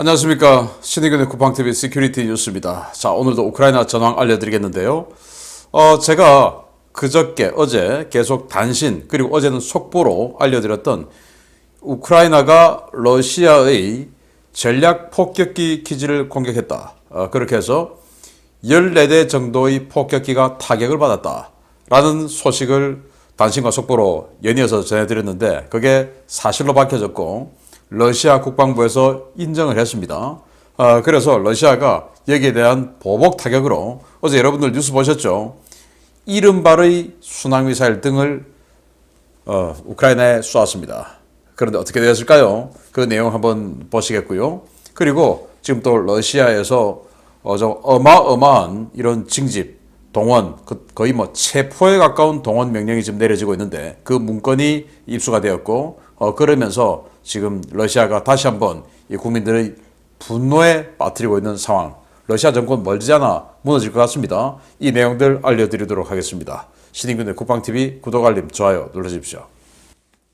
안녕하십니까. 신의균의 쿠팡TV 시큐리티 뉴스입니다. 자, 오늘도 우크라이나 전황 알려드리겠는데요. 제가 어제 계속 단신, 그리고 어제는 속보로 알려드렸던 우크라이나가 러시아의 전략 폭격기 기지를 공격했다. 그렇게 해서 14대 정도의 폭격기가 타격을 받았다. 라는 소식을 단신과 속보로 연이어서 전해드렸는데 그게 사실로 밝혀졌고 러시아 국방부에서 인정을 했습니다. 그래서 러시아가 여기에 대한 보복 타격으로 어제 여러분들 뉴스 보셨죠? 이른발의 순항미사일 등을 우크라이나에 쏘았습니다. 그런데 어떻게 되었을까요? 그 내용 한번 보시겠고요. 그리고 지금 또 러시아에서 좀 어마어마한 이런 징집, 동원, 거의 뭐 체포에 가까운 동원 명령이 지금 내려지고 있는데 그 문건이 입수가 되었고 그러면서 지금 러시아가 다시 한번 이 국민들의 분노에 빠뜨리고 있는 상황. 러시아 정권 멀지 않아 무너질 것 같습니다. 이 내용들 알려드리도록 하겠습니다. 신인균의 쿠팡TV 구독, 알림, 좋아요 눌러주십시오.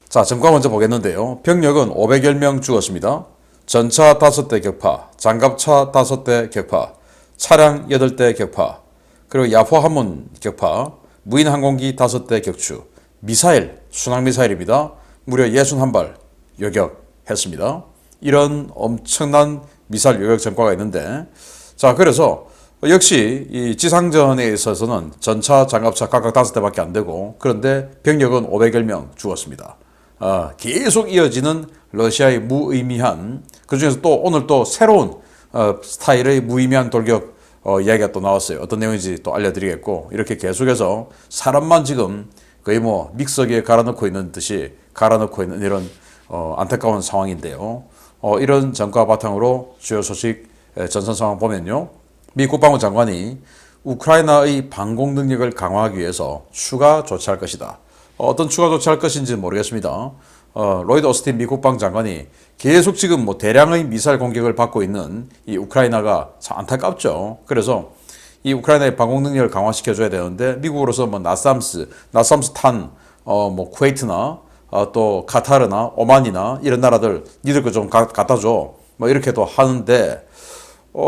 자, 전과 먼저 보겠는데요. 병력은 500여 명 죽었습니다. 전차 5대 격파, 장갑차 5대 격파, 차량 8대 격파, 그리고 야포 한문 격파, 무인 항공기 5대 격추, 미사일, 순항미사일입니다. 무려 61발 요격했습니다. 이런 엄청난 미사일 요격 전과가 있는데, 자, 그래서 역시 이 지상전에 있어서는 전차, 장갑차 각각 5대밖에 안 되고, 그런데 병력은 500여 명 죽었습니다. 계속 이어지는 러시아의 무의미한, 그 중에서 또 오늘 또 새로운 스타일의 무의미한 돌격 이야기가 또 나왔어요. 어떤 내용인지 또 알려드리겠고, 이렇게 계속해서 사람만 지금 거의 뭐 믹서기에 갈아넣고 있는 듯이 갈아넣고 있는 이런 안타까운 상황인데요. 이런 전과 바탕으로 주요 소식 전선 상황 보면요. 미 국방부 장관이 우크라이나의 방공 능력을 강화하기 위해서 추가 조치할 것이다. 어떤 추가 조치할 것인지는 모르겠습니다. 로이드 오스틴 미 국방장관이 계속 지금 뭐 대량의 미사일 공격을 받고 있는 이 우크라이나가 참 안타깝죠. 그래서 이 우크라이나의 방공 능력을 강화시켜줘야 되는데 미국으로서 뭐 나삼스 탄, 뭐 쿠웨이트나 또 카타르나 오만이나 이런 나라들 니들 거 좀 갖다 줘. 뭐 이렇게도 하는데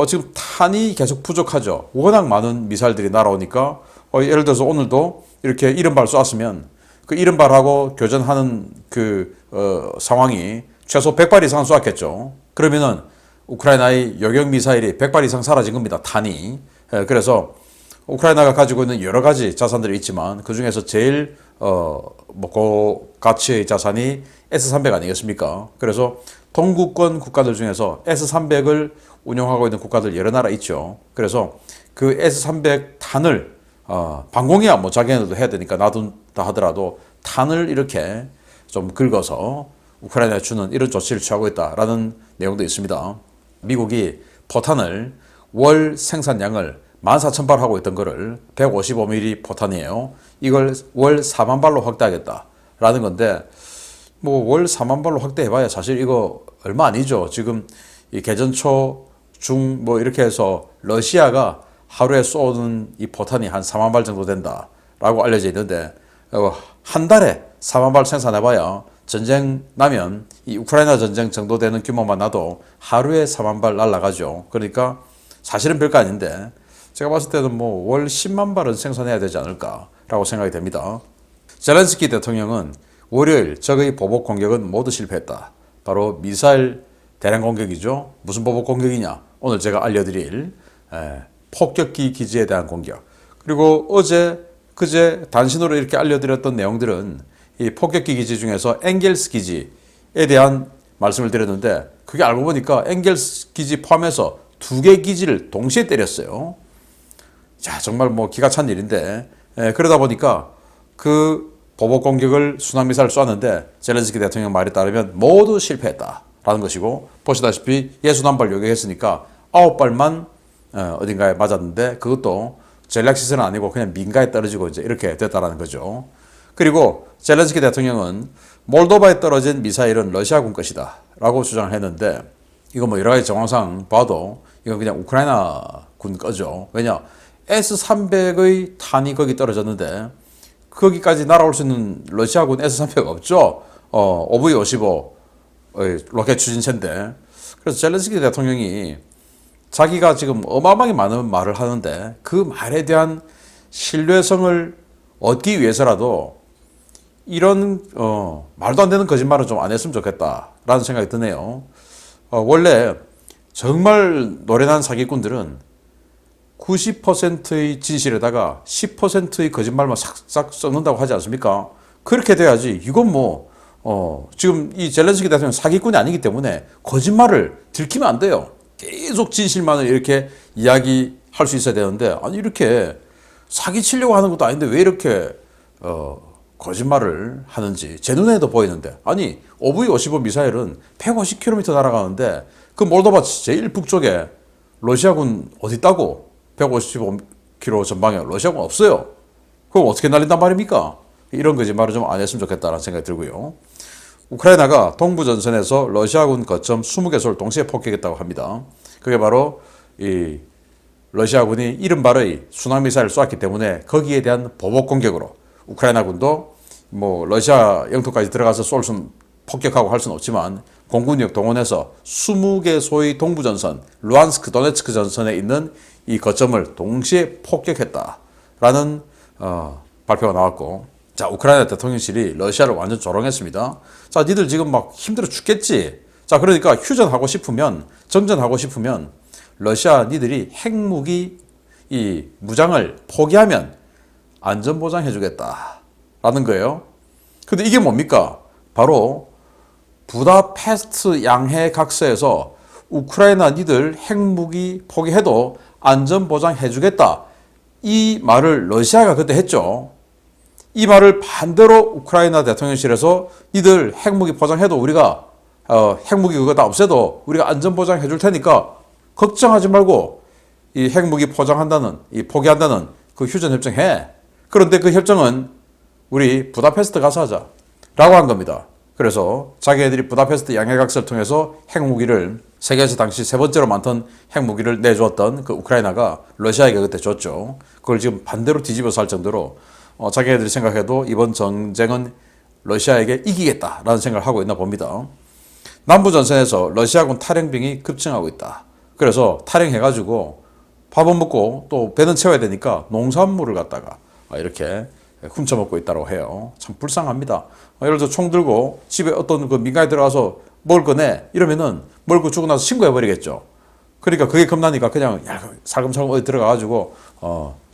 지금 탄이 계속 부족하죠. 워낙 많은 미사일들이 날아오니까 예를 들어서 오늘도 이렇게 70발 쏘았으면 그 70발하고 교전하는 상황이 최소 100발 이상 쏘았겠죠. 그러면은 우크라이나의 요격 미사일이 100발 이상 사라진 겁니다. 탄이. 그래서 우크라이나가 가지고 있는 여러 가지 자산들이 있지만 그 중에서 제일 고가치의 자산이 S-300 아니겠습니까? 그래서 동구권 국가들 중에서 S-300을 운영하고 있는 국가들 여러 나라 있죠. 그래서 그 S-300 탄을 방공이야 뭐 자기네들도 해야 되니까 놔둔다 하더라도 탄을 이렇게 좀 긁어서 우크라이나에 주는 이런 조치를 취하고 있다라는 내용도 있습니다. 미국이 포탄을 월 생산량을 14,000발 하고 있던 거를 155mm 포탄이에요. 이걸 월 4만 발로 확대하겠다라는 건데 뭐 월 4만 발로 확대해봐야 사실 이거 얼마 아니죠. 지금 이 개전 초, 중 뭐 이렇게 해서 러시아가 하루에 쏘는 이 포탄이 한 4만 발 정도 된다라고 알려져 있는데 한 달에 4만 발 생산해봐야 전쟁 나면 이 우크라이나 전쟁 정도 되는 규모만 나도 하루에 4만 발 날아가죠. 그러니까 사실은 별거 아닌데 제가 봤을 때는 뭐 월 10만 발은 생산해야 되지 않을까라고 생각이 됩니다. 젤렌스키 대통령은 월요일 적의 보복 공격은 모두 실패했다. 바로 미사일 대량 공격이죠. 무슨 보복 공격이냐? 오늘 제가 알려드릴 폭격기 기지에 대한 공격. 그리고 그제 단신으로 이렇게 알려드렸던 내용들은 이 폭격기 기지 중에서 엥겔스 기지에 대한 말씀을 드렸는데 그게 알고 보니까 엥겔스 기지 포함해서 2개 기지를 동시에 때렸어요. 자, 정말 뭐 기가 찬 일인데 그러다 보니까 그 보복 공격을 순항미사일 쏘았는데 젤렌스키 대통령 말에 따르면 모두 실패했다라는 것이고 보시다시피 61발 요격했으니까 9발만 어딘가에 맞았는데 그것도 전략 시설은 아니고 그냥 민가에 떨어지고 이제 이렇게 됐다라는 거죠. 그리고 젤렌스키 대통령은 몰도바에 떨어진 미사일은 러시아군 것이다 라고 주장을 했는데 이거 뭐 여러 가지 정황상 봐도 이건 그냥 우크라이나 군 거죠. 왜냐 S-300의 탄이 거기 떨어졌는데 거기까지 날아올 수 있는 러시아군 S-300 없죠. OV-55 로켓 추진체인데 그래서 젤렌스키 대통령이 자기가 지금 어마어마하게 많은 말을 하는데 그 말에 대한 신뢰성을 얻기 위해서라도 이런 말도 안 되는 거짓말은 좀 안 했으면 좋겠다라는 생각이 드네요. 원래 정말 노련한 사기꾼들은 90%의 진실에다가 10%의 거짓말만 싹싹 섞는다고 하지 않습니까? 그렇게 돼야지. 이건 뭐 지금 이 젤렌스키 대통령 사기꾼이 아니기 때문에 거짓말을 들키면 안 돼요. 계속 진실만을 이렇게 이야기할 수 있어야 되는데, 아니 이렇게 사기치려고 하는 것도 아닌데 왜 이렇게 거짓말을 하는지 제 눈에도 보이는데, 아니 OV-55 미사일은 150km 날아가는데 그 몰도바 제일 북쪽에 러시아군 어디 있다고? 155km 전방에 러시아군 없어요. 그럼 어떻게 날린단 말입니까? 이런 거짓말을 좀 안 했으면 좋겠다는 생각이 들고요. 우크라이나가 동부 전선에서 러시아군 거점 20개소를 동시에 폭격했다고 합니다. 그게 바로 이 러시아군이 이른바의 순항미사일을 쏘았기 때문에 거기에 대한 보복 공격으로 우크라이나군도 뭐 러시아 영토까지 들어가서 폭격하고 할 수는 없지만 공군력 동원해서 20개소의 동부 전선, 루안스크, 도네츠크 전선에 있는 이 거점을 동시에 폭격했다라는 발표가 나왔고, 자, 우크라이나 대통령실이 러시아를 완전 조롱했습니다. 자, 니들 지금 막 힘들어 죽겠지? 자, 그러니까 휴전하고 싶으면, 정전하고 싶으면 러시아 니들이 핵무기 이 무장을 포기하면 안전보장해주겠다라는 거예요. 근데 이게 뭡니까? 바로 부다페스트 양해 각서에서 우크라이나 니들 핵무기 포기해도 안전보장해주겠다. 이 말을 러시아가 그때 했죠. 이 말을 반대로 우크라이나 대통령실에서 니들 핵무기 포장해도 우리가 핵무기 그거 다 없애도 우리가 안전보장 해줄 테니까 걱정하지 말고 이 핵무기 포기한다는 그 휴전협정 해. 그런데 그 협정은 우리 부다페스트 가서 하자 라고 한 겁니다. 그래서 자기네들이 부다페스트 양해각서를 통해서 핵무기를 세계에서 당시 세 번째로 많던 핵무기를 내주었던 그 우크라이나가 러시아에게 그때 줬죠. 그걸 지금 반대로 뒤집어서 할 정도로 자기네들이 생각해도 이번 전쟁은 러시아에게 이기겠다라는 생각을 하고 있나 봅니다. 남부전선에서 러시아군 탈영병이 급증하고 있다. 그래서 탈영해가지고 밥은 먹고 또 배는 채워야 되니까 농산물을 갖다가 이렇게 훔쳐먹고 있다고 해요. 참 불쌍합니다. 예를 들어 총 들고 집에 어떤 그 민가에 들어가서 먹을 거네 이러면은 먹고 죽고 나서 신고해버리겠죠. 그러니까 그게 겁나니까 그냥 살금살금 어디 들어가가지고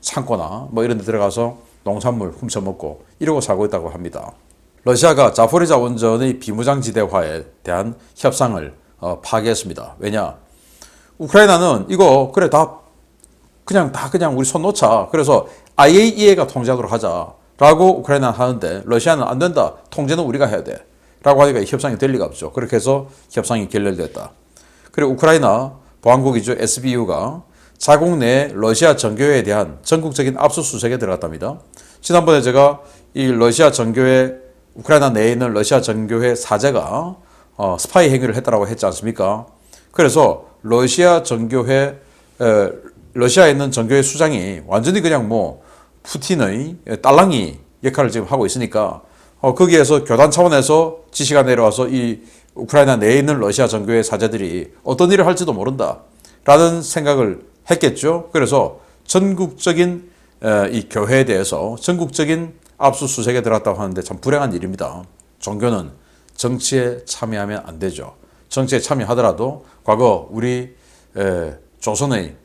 창고나 뭐 이런 데 들어가서 농산물 훔쳐먹고 이러고 살고 있다고 합니다. 러시아가 자포리자 원전의 비무장지대화에 대한 협상을 파기했습니다. 왜냐? 우크라이나는 이거 그래 다 그냥 우리 손 놓자. 그래서 IAEA가 통제하도록 하자라고 우크라이나는 하는데 러시아는 안 된다. 통제는 우리가 해야 돼. 라고 하니까 협상이 될 리가 없죠. 그렇게 해서 협상이 결렬됐다. 그리고 우크라이나 보안국이죠. SBU가 자국 내 러시아 정교회에 대한 전국적인 압수수색에 들어갔답니다. 지난번에 제가 이 러시아 정교회, 우크라이나 내에 있는 러시아 정교회 사제가 스파이 행위를 했다라고 했지 않습니까? 그래서 러시아에 있는 정교회 수장이 완전히 그냥 뭐 푸틴의 딸랑이 역할을 지금 하고 있으니까 거기에서 교단 차원에서 지시가 내려와서 이 우크라이나 내에 있는 러시아 정교회 사제들이 어떤 일을 할지도 모른다라는 생각을 했겠죠. 그래서 전국적인 이 교회에 대해서 전국적인 압수수색에 들어갔다고 하는데 참 불행한 일입니다. 종교는 정치에 참여하면 안 되죠. 정치에 참여하더라도 과거 우리 조선의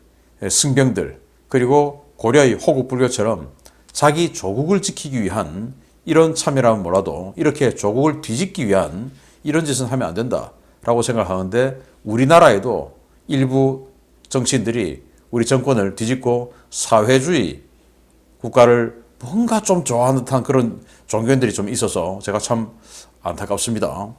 승병들 그리고 고려의 호국불교처럼 자기 조국을 지키기 위한 이런 참여라면 몰라도 이렇게 조국을 뒤집기 위한 이런 짓은 하면 안 된다라고 생각하는데 우리나라에도 일부 정치인들이 우리 정권을 뒤집고 사회주의 국가를 뭔가 좀 좋아하는 듯한 그런 종교인들이 좀 있어서 제가 참 안타깝습니다.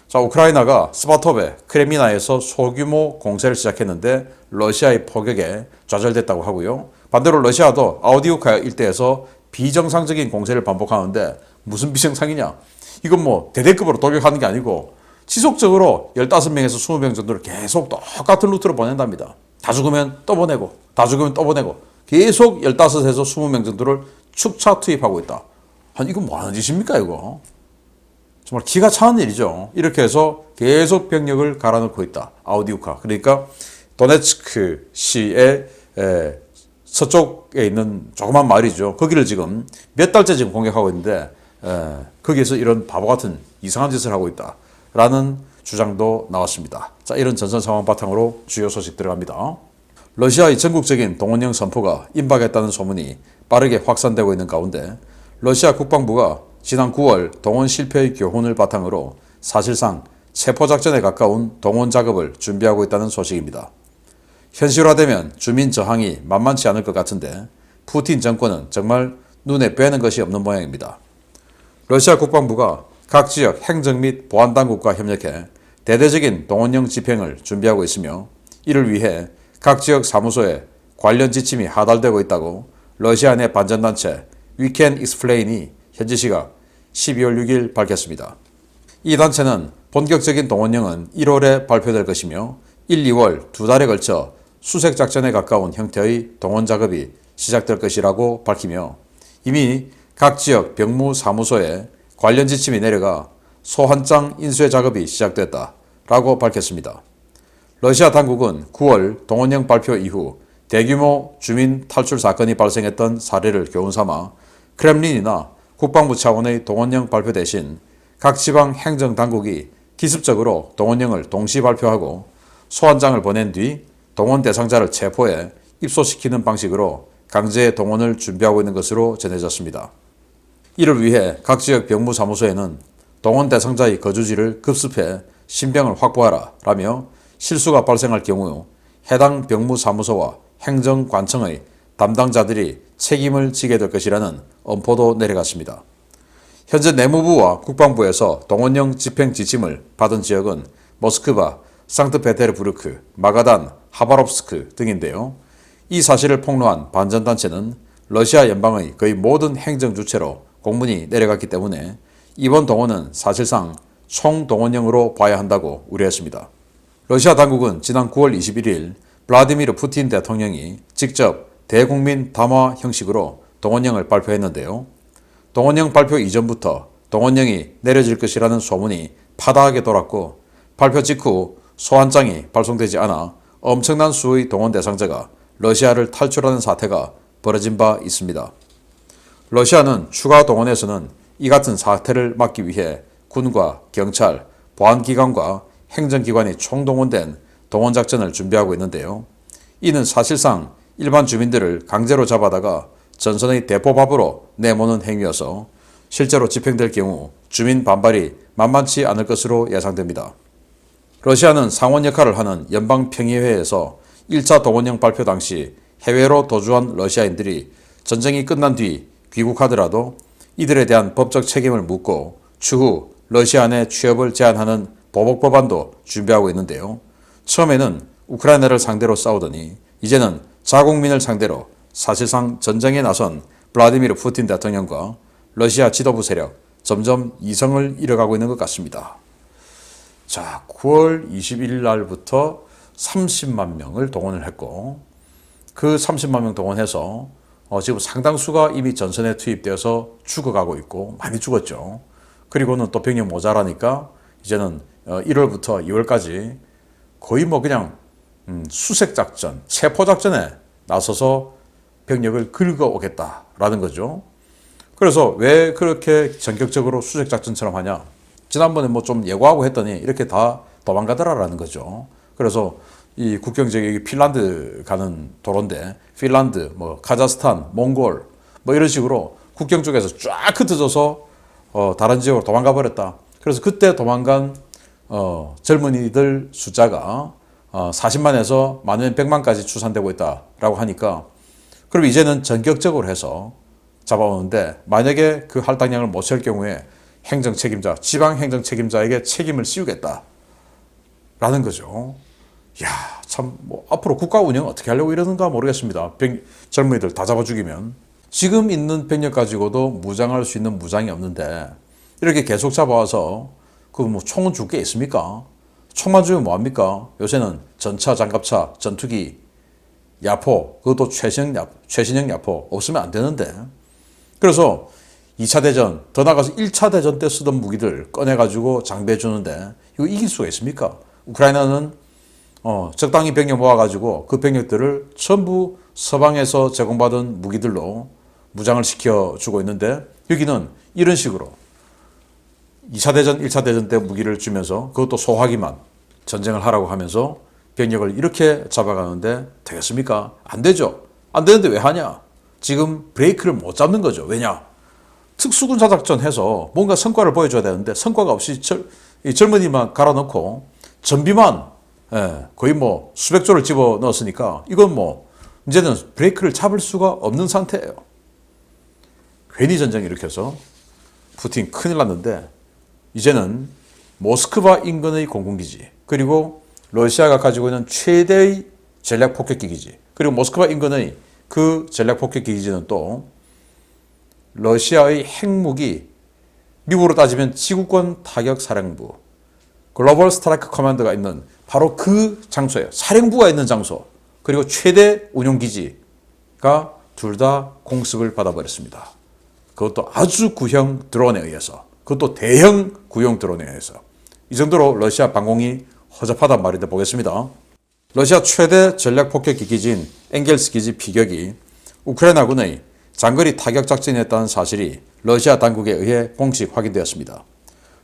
자, 우크라이나가 스바토베, 크레미나에서 소규모 공세를 시작했는데 러시아의 포격에 좌절됐다고 하고요. 반대로 러시아도 아우디우카 일대에서 비정상적인 공세를 반복하는데 무슨 비정상이냐? 이건 뭐 대대급으로 돌격하는 게 아니고 지속적으로 15명에서 20명 정도를 계속 똑같은 루트로 보낸답니다. 다 죽으면 또 보내고 다 죽으면 또 보내고 계속 15에서 20명 정도를 축차 투입하고 있다. 아니 이거 뭐 하는 짓입니까 이거? 정말 기가 차는 일이죠. 이렇게 해서 계속 병력을 갈아넣고 있다. 아우디우카. 그러니까 도네츠크 시의 서쪽에 있는 조그만 마을이죠. 거기를 지금 몇 달째 지금 공격하고 있는데 거기에서 이런 바보 같은 이상한 짓을 하고 있다라는 주장도 나왔습니다. 자, 이런 전선 상황 바탕으로 주요 소식 들어갑니다. 러시아의 전국적인 동원령 선포가 임박했다는 소문이 빠르게 확산되고 있는 가운데 러시아 국방부가 지난 9월 동원 실패의 교훈을 바탕으로 사실상 체포작전에 가까운 동원 작업을 준비하고 있다는 소식입니다. 현실화되면 주민 저항이 만만치 않을 것 같은데 푸틴 정권은 정말 눈에 뵈는 것이 없는 모양입니다. 러시아 국방부가 각 지역 행정 및 보안당국과 협력해 대대적인 동원령 집행을 준비하고 있으며 이를 위해 각 지역 사무소에 관련 지침이 하달되고 있다고 러시아 내 반전단체 We Can Explain이 현지 시각 12월 6일 밝혔습니다. 이 단체는 본격적인 동원령은 1월에 발표될 것이며 1, 2월 두 달에 걸쳐 수색작전에 가까운 형태의 동원 작업이 시작될 것이라고 밝히며 이미 각 지역 병무사무소에 관련 지침이 내려가 소환장 인쇄 작업이 시작됐다라고 밝혔습니다. 러시아 당국은 9월 동원령 발표 이후 대규모 주민 탈출 사건이 발생했던 사례를 교훈삼아 크렘린이나 국방부 차원의 동원령 발표 대신 각 지방 행정당국이 기습적으로 동원령을 동시 발표하고 소환장을 보낸 뒤 동원 대상자를 체포해 입소시키는 방식으로 강제 동원을 준비하고 있는 것으로 전해졌습니다. 이를 위해 각 지역 병무사무소에는 동원 대상자의 거주지를 급습해 신병을 확보하라 라며 실수가 발생할 경우 해당 병무사무소와 행정관청의 담당자들이 책임을 지게 될 것이라는 엄포도 내려갔습니다. 현재 내무부와 국방부에서 동원령 집행 지침을 받은 지역은 모스크바, 상트페테르부르크, 마가단, 하바롭스크 등인데요. 이 사실을 폭로한 반전단체는 러시아 연방의 거의 모든 행정 주체로 공문이 내려갔기 때문에 이번 동원은 사실상 총동원령으로 봐야 한다고 우려했습니다. 러시아 당국은 지난 9월 21일 블라디미르 푸틴 대통령이 직접 대국민 담화 형식으로 동원령을 발표했는데요. 동원령 발표 이전부터 동원령이 내려질 것이라는 소문이 파다하게 돌았고 발표 직후 소환장이 발송되지 않아 엄청난 수의 동원 대상자가 러시아를 탈출하는 사태가 벌어진 바 있습니다. 러시아는 추가 동원에서는 이 같은 사태를 막기 위해 군과 경찰, 보안기관과 행정기관이 총동원된 동원작전을 준비하고 있는데요. 이는 사실상 일반 주민들을 강제로 잡아다가 전선의 대포밥으로 내모는 행위여서 실제로 집행될 경우 주민 반발이 만만치 않을 것으로 예상됩니다. 러시아는 상원 역할을 하는 연방평의회에서 1차 동원령 발표 당시 해외로 도주한 러시아인들이 전쟁이 끝난 뒤 귀국하더라도 이들에 대한 법적 책임을 묻고 추후 러시아 내 취업을 제한하는 보복 법안도 준비하고 있는데요. 처음에는 우크라이나를 상대로 싸우더니 이제는 자국민을 상대로 사실상 전쟁에 나선 블라디미르 푸틴 대통령과 러시아 지도부 세력 점점 이성을 잃어가고 있는 것 같습니다. 자, 9월 21일 날부터 30만 명을 동원을 했고 그 30만 명 동원해서 지금 상당수가 이미 전선에 투입되어서 죽어가고 있고 많이 죽었죠. 그리고는 또 병력 모자라니까 이제는 1월부터 2월까지 거의 뭐 그냥 수색작전, 체포작전에 나서서 병력을 긁어오겠다라는 거죠. 그래서 왜 그렇게 전격적으로 수색작전처럼 하냐. 지난번에 뭐 좀 예고하고 했더니 이렇게 다 도망가더라라는 거죠. 그래서 이 국경 지역이 핀란드 가는 도로인데 핀란드, 뭐 카자흐스탄, 몽골 뭐 이런 식으로 국경 쪽에서 쫙 흩어져서 다른 지역으로 도망가 버렸다. 그래서 그때 도망간 젊은이들 숫자가 40만에서 많으면 100만까지 추산되고 있다라고 하니까 그럼 이제는 전격적으로 해서 잡아오는데 만약에 그 할당량을 못 채울 경우에 행정 책임자, 지방 행정 책임자에게 책임을 씌우겠다라는 거죠. 야, 참 뭐 앞으로 국가 운영 어떻게 하려고 이러는가 모르겠습니다. 젊은이들 다 잡아 죽이면 지금 있는 병력 가지고도 무장할 수 있는 무장이 없는데 이렇게 계속 잡아와서 그 뭐 총은 줄 게 있습니까? 총만 주면 뭐합니까? 요새는 전차, 장갑차, 전투기, 야포, 그것도 최신형 야포 없으면 안 되는데. 그래서 2차 대전, 더 나아가서 1차 대전 때 쓰던 무기들 꺼내가지고 장비해 주는데 이거 이길 수가 있습니까? 우크라이나는 적당히 병력 모아가지고 그 병력들을 전부 서방에서 제공받은 무기들로 무장을 시켜주고 있는데 여기는 이런 식으로 2차 대전, 1차 대전 때 무기를 주면서 그것도 소화기만 전쟁을 하라고 하면서 병력을 이렇게 잡아가는데 되겠습니까? 안 되죠. 안 되는데 왜 하냐? 지금 브레이크를 못 잡는 거죠. 왜냐? 특수군사 작전 해서 뭔가 성과를 보여줘야 되는데 성과가 없이 이 젊은이만 갈아넣고 전비만 거의 뭐 수백 조를 집어 넣었으니까 이건 뭐 이제는 브레이크를 잡을 수가 없는 상태예요. 괜히 전쟁 일으켜서 푸틴 큰일 났는데 이제는 모스크바 인근의 공군기지 그리고 러시아가 가지고 있는 최대의 전략 폭격기 기지 그리고 모스크바 인근의 그 전략 폭격기 기지는 또 러시아의 핵무기 미국으로 따지면 지구권 타격 사령부 글로벌 스트라이크 커맨드가 있는 바로 그 장소예요. 사령부가 있는 장소 그리고 최대 운용기지가 둘 다 공습을 받아버렸습니다. 그것도 아주 구형 드론에 의해서 그것도 대형 구형 드론에 의해서 이 정도로 러시아 방공이 허접하단 말인데 보겠습니다. 러시아 최대 전략 폭격기 기지인 엥겔스 기지 피격이 우크라이나군의 장거리 타격 작전이었다는 사실이 러시아 당국에 의해 공식 확인되었습니다.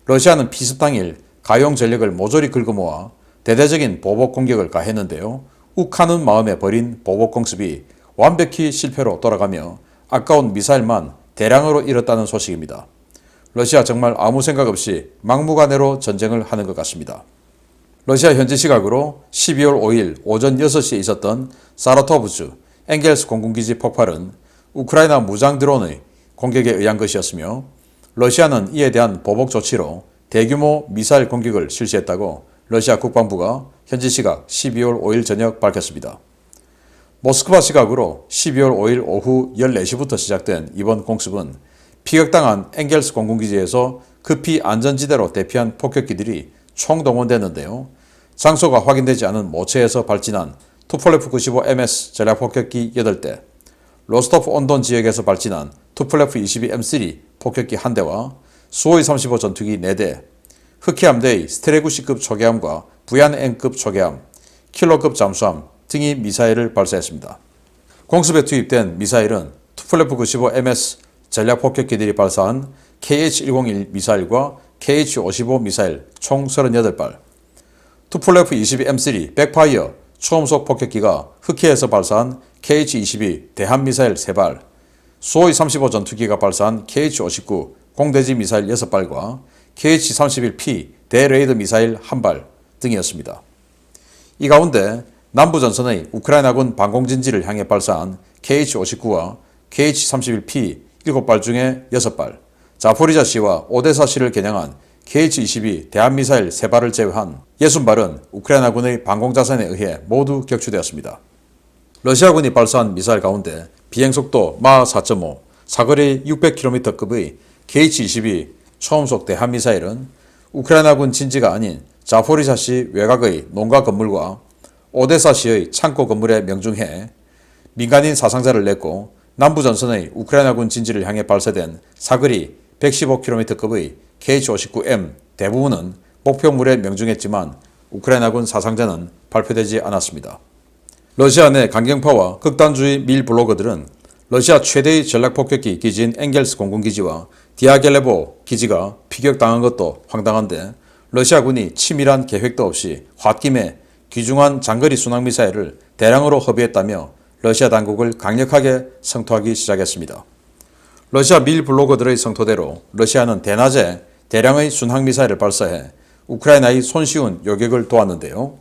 러시아는 피습 당일 가용 전력을 모조리 긁어모아 대대적인 보복 공격을 가했는데요. 욱하는 마음에 벌인 보복 공습이 완벽히 실패로 돌아가며 아까운 미사일만 대량으로 잃었다는 소식입니다. 러시아 정말 아무 생각 없이 막무가내로 전쟁을 하는 것 같습니다. 러시아 현지 시각으로 12월 5일 오전 6시에 있었던 사라토브주 엥겔스 공군기지 폭발은 우크라이나 무장 드론의 공격에 의한 것이었으며 러시아는 이에 대한 보복 조치로 대규모 미사일 공격을 실시했다고 러시아 국방부가 현지 시각 12월 5일 저녁 밝혔습니다. 모스크바 시각으로 12월 5일 오후 14시부터 시작된 이번 공습은 피격당한 엥겔스 공군기지에서 급히 안전지대로 대피한 폭격기들이 총동원됐는데요. 장소가 확인되지 않은 모처에서 발진한 투폴레프 95MS 전략폭격기 8대, 로스토프 온돈 지역에서 발진한 투폴레프 22M3 폭격기 1대와 수호이 35 전투기 4대, 흑해함대의 스트레구시급 초계함과 부얀N급 초계함, 킬러급 잠수함 등이 미사일을 발사했습니다. 공습에 투입된 미사일은 투폴레프 95MS 전략폭격기들이 발사한 KH-101 미사일과 KH-55 미사일 총 38발, 투폴레프 22M3 백파이어 초음속 폭격기가 흑해에서 발사한 KH-22 대함미사일 3발, 수호이 35 전투기가 발사한 KH-59 공대지 미사일 6발과 KH-31P 대레이더 미사일 1발 등이었습니다. 이 가운데 남부전선의 우크라이나군 방공진지를 향해 발사한 KH-59와 KH-31P 7발 중에 6발, 자포리자시와 오데사시를 겨냥한 KH-22 대함미사일 3발을 제외한 60발은 우크라이나군의 방공자산에 의해 모두 격추되었습니다. 러시아군이 발사한 미사일 가운데 비행속도 마 4.5, 사거리 600km급의 KH-22 초음속 대함미사일은 우크라이나군 진지가 아닌 자포리자시 외곽의 농가 건물과 오데사시의 창고 건물에 명중해 민간인 사상자를 냈고 남부전선의 우크라이나군 진지를 향해 발사된 사거리 115km급의 KH-59M 대부분은 목표물에 명중했지만 우크라이나군 사상자는 발표되지 않았습니다. 러시아 내 강경파와 극단주의 밀 블로거들은 러시아 최대의 전략폭격기 기지인 엥겔스 공군기지와 디아겔레보 기지가 피격당한 것도 황당한데 러시아군이 치밀한 계획도 없이 홧김에 귀중한 장거리 순항미사일을 대량으로 허비했다며 러시아 당국을 강력하게 성토하기 시작했습니다. 러시아 밀 블로거들의 성토대로 러시아는 대낮에 대량의 순항미사일을 발사해 우크라이나의 손쉬운 요격을 도왔는데요.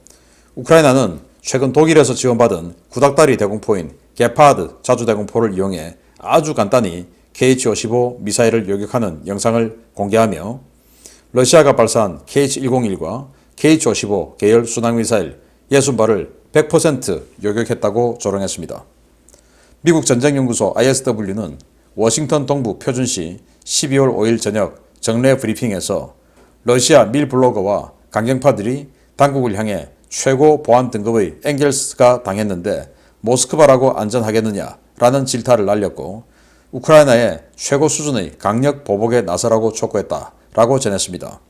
우크라이나는 최근 독일에서 지원받은 구닥다리 대공포인 게파드 자주대공포를 이용해 아주 간단히 KH-55 미사일을 요격하는 영상을 공개하며 러시아가 발사한 KH-101과 KH-55 계열 순항미사일 60발을 100% 요격했다고 조롱했습니다. 미국 전쟁연구소 ISW는 워싱턴 동부 표준시 12월 5일 저녁 정례 브리핑에서 러시아 밀 블로거와 강경파들이 당국을 향해 최고 보안 등급의 엥겔스가 당했는데 모스크바라고 안전하겠느냐라는 질타를 날렸고 우크라이나의 최고 수준의 강력 보복에 나서라고 촉구했다라고 전했습니다.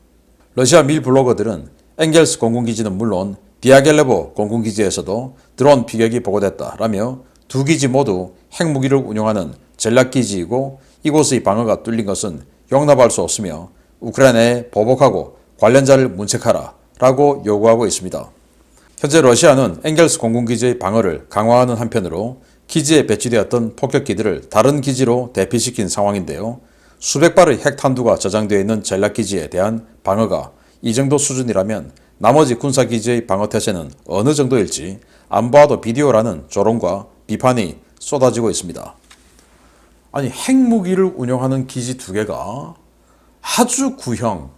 러시아 밀 블로거들은 엥겔스 공군기지는 물론 디아겔레보 공군기지에서도 드론 피격이 보고됐다라며 두 기지 모두 핵무기를 운용하는 전략기지이고 이곳의 방어가 뚫린 것은 용납할 수 없으며 우크라이나에 보복하고 관련자를 문책하라 라고 요구하고 있습니다. 현재 러시아는 엥겔스 공군기지의 방어를 강화하는 한편으로 기지에 배치되었던 폭격기들을 다른 기지로 대피시킨 상황인데요. 수백 발의 핵탄두가 저장되어 있는 전략기지에 대한 방어가 이 정도 수준이라면 나머지 군사기지의 방어태세는 어느 정도일지 안 봐도 비디오라는 조롱과 비판이 쏟아지고 있습니다. 아니 핵무기를 운용하는 기지 두 개가 아주 구형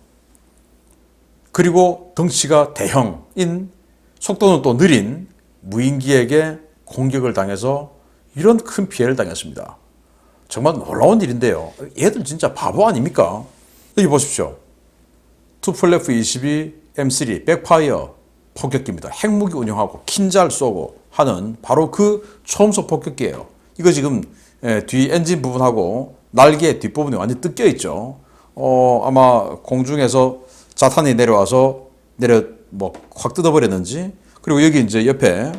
그리고 덩치가 대형인 속도는 또 느린 무인기에게 공격을 당해서 이런 큰 피해를 당했습니다. 정말 놀라운 일인데요. 얘들 진짜 바보 아닙니까? 여기 보십시오. 투플레프 22 M3 백파이어 폭격기입니다. 핵무기 운용하고 킨잘 쏘고 하는 바로 그 초음속 폭격기예요. 이거 지금 뒤 엔진 부분하고 날개 뒷부분이 완전히 뜯겨 있죠. 아마 공중에서 자탄이 내려와서 확 뜯어버렸는지. 그리고 여기 이제 옆에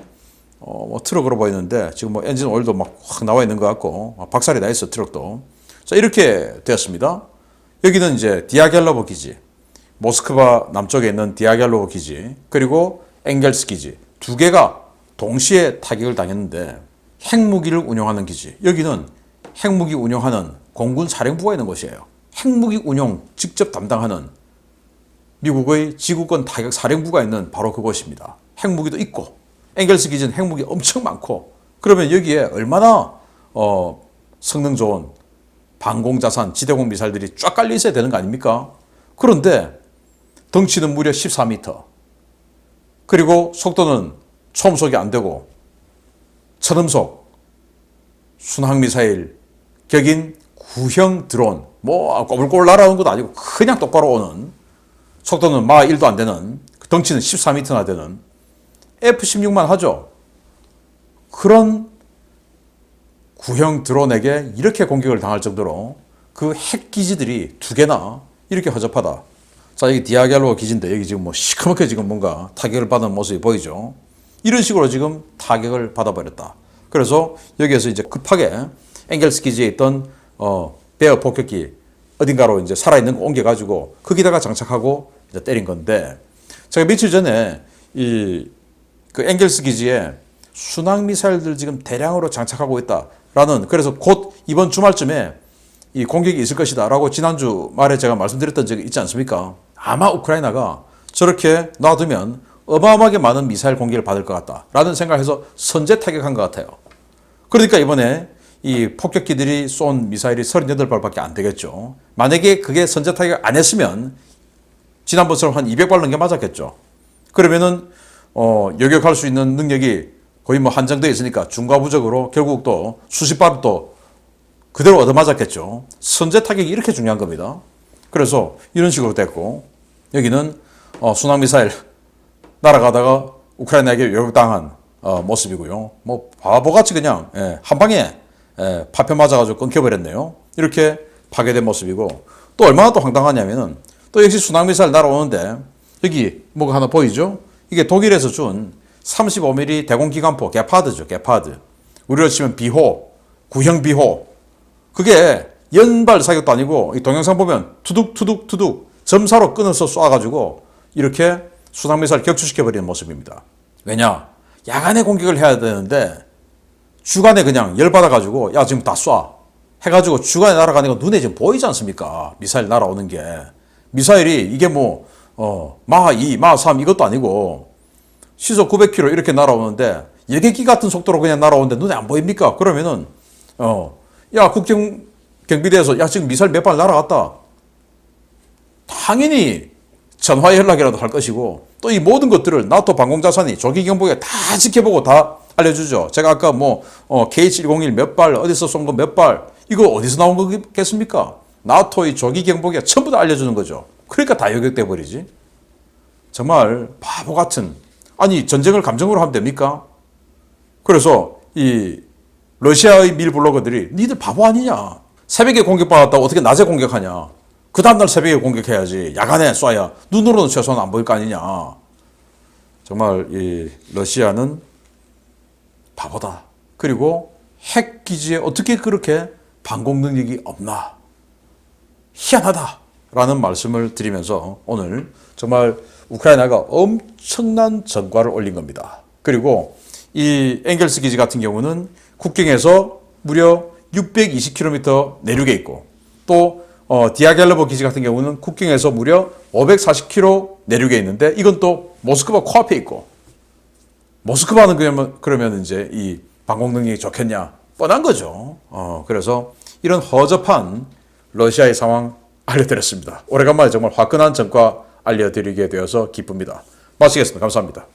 트럭으로 보이는데 지금 엔진 오일도 막 확 나와 있는 것 같고 박살이 나 있어 트럭도. 자 이렇게 되었습니다. 여기는 이제 디아겔로보 기지, 모스크바 남쪽에 있는 디아겔로보 기지, 그리고 엥겔스 기지 두 개가 동시에 타격을 당했는데 핵무기를 운용하는 기지, 여기는 핵무기 운용하는 공군 사령부가 있는 곳이에요. 핵무기 운용 직접 담당하는 미국의 지구권 타격 사령부가 있는 바로 그곳입니다. 핵무기도 있고 엥겔스 기지는 핵무기 엄청 많고 그러면 여기에 얼마나 성능 좋은 방공자산 지대공 미사일들이 쫙 깔려 있어야 되는 거 아닙니까? 그런데 덩치는 무려 14m 그리고 속도는 초음속이 안 되고 천음속 순항미사일 격인 구형 드론 꼬불꼬불 날아오는 것도 아니고 그냥 똑바로 오는 속도는 마 1도 안 되는 덩치는 14m나 되는 F-16만 하죠. 그런 구형 드론에게 이렇게 공격을 당할 정도로 그 핵기지들이 두 개나 이렇게 허접하다. 자, 여기 디아겔로 기지인데 여기 지금 시커멓게 지금 뭔가 타격을 받은 모습이 보이죠. 이런 식으로 지금 타격을 받아버렸다. 그래서 여기에서 이제 급하게 엥겔스 기지에 있던 베어 폭격기 어딘가로 이제 살아있는 거 옮겨가지고 거기다가 장착하고 이제 때린 건데 제가 며칠 전에 그 엥겔스 기지에 순항 미사일들 지금 대량으로 장착하고 있다라는 그래서 곧 이번 주말쯤에 이 공격이 있을 것이다라고 지난주 말에 제가 말씀드렸던 적이 있지 않습니까? 아마 우크라이나가 저렇게 놔두면 어마어마하게 많은 미사일 공격을 받을 것 같다라는 생각해서 선제 타격한 것 같아요. 그러니까 이번에 이 폭격기들이 쏜 미사일이 38발밖에 안 되겠죠. 만약에 그게 선제 타격 안 했으면 지난번처럼 한 200발 넘게 맞았겠죠. 그러면은 요격할 수 있는 능력이 거의 한정되어 있으니까 중과부적으로 결국 또 수십 발을 또 그대로 얻어맞았겠죠. 선제 타격이 이렇게 중요한 겁니다. 그래서 이런 식으로 됐고 여기는 순항미사일 날아가다가 우크라이나에게 요격당한 모습이고요. 바보같이 그냥 한 방에 파편 맞아가지고 끊겨버렸네요. 이렇게 파괴된 모습이고 또 얼마나 또 황당하냐면은 또 역시 순항미사일 날아오는데 여기 뭐가 하나 보이죠? 이게 독일에서 준 35mm 대공기관포 게파드죠. 게파드. 우리로 치면 비호, 구형 비호. 그게 연발 사격도 아니고 이 동영상 보면 투둑투둑투둑 점사로 끊어서 쏴가지고 이렇게 순항미사일 격추시켜버리는 모습입니다. 왜냐? 야간에 공격을 해야 되는데 주간에 그냥 열받아가지고 야 지금 다 쏴 해가지고 주간에 날아가는 거 눈에 지금 보이지 않습니까? 미사일 날아오는 게. 미사일이 이게 마하 2, 마하 3 이것도 아니고 시속 900km 이렇게 날아오는데 여객기 같은 속도로 그냥 날아오는데 눈에 안 보입니까? 그러면은 야 국경비대에서 야 지금 미사일 몇 발 날아갔다. 당연히 전화 연락이라도 할 것이고 또 이 모든 것들을 나토 방공자산이 조기경보에 다 지켜보고 다 알려주죠. 제가 아까 KH-101 몇 발 어디서 쏜 거 몇 발 이거 어디서 나온 거겠습니까? 나토의 조기경보에 전부 다 알려주는 거죠. 그러니까 다 요격돼 버리지. 정말 바보 같은. 아니 전쟁을 감정으로 하면 됩니까? 그래서 이 러시아의 밀 블로거들이 니들 바보 아니냐? 새벽에 공격받았다고 어떻게 낮에 공격하냐? 그 다음날 새벽에 공격해야지. 야간에 쏴야 눈으로는 최소한 안 보일 거 아니냐? 정말 이 러시아는 바보다. 그리고 핵 기지에 어떻게 그렇게 방공 능력이 없나? 희한하다라는 말씀을 드리면서 오늘 정말 우크라이나가 엄청난 전과를 올린 겁니다. 그리고 이 엥겔스 기지 같은 경우는 국경에서 무려 620km 내륙에 있고 또 디아겔로보 기지 같은 경우는 국경에서 무려 540km 내륙에 있는데 이건 또 모스크바 코앞에 있고 모스크바는 그러면 이제 이 방공 능력이 좋겠냐? 뻔한 거죠. 그래서 이런 허접한 러시아의 상황 알려드렸습니다. 오래간만에 정말 화끈한 전과 알려드리게 되어서 기쁩니다. 마치겠습니다. 감사합니다.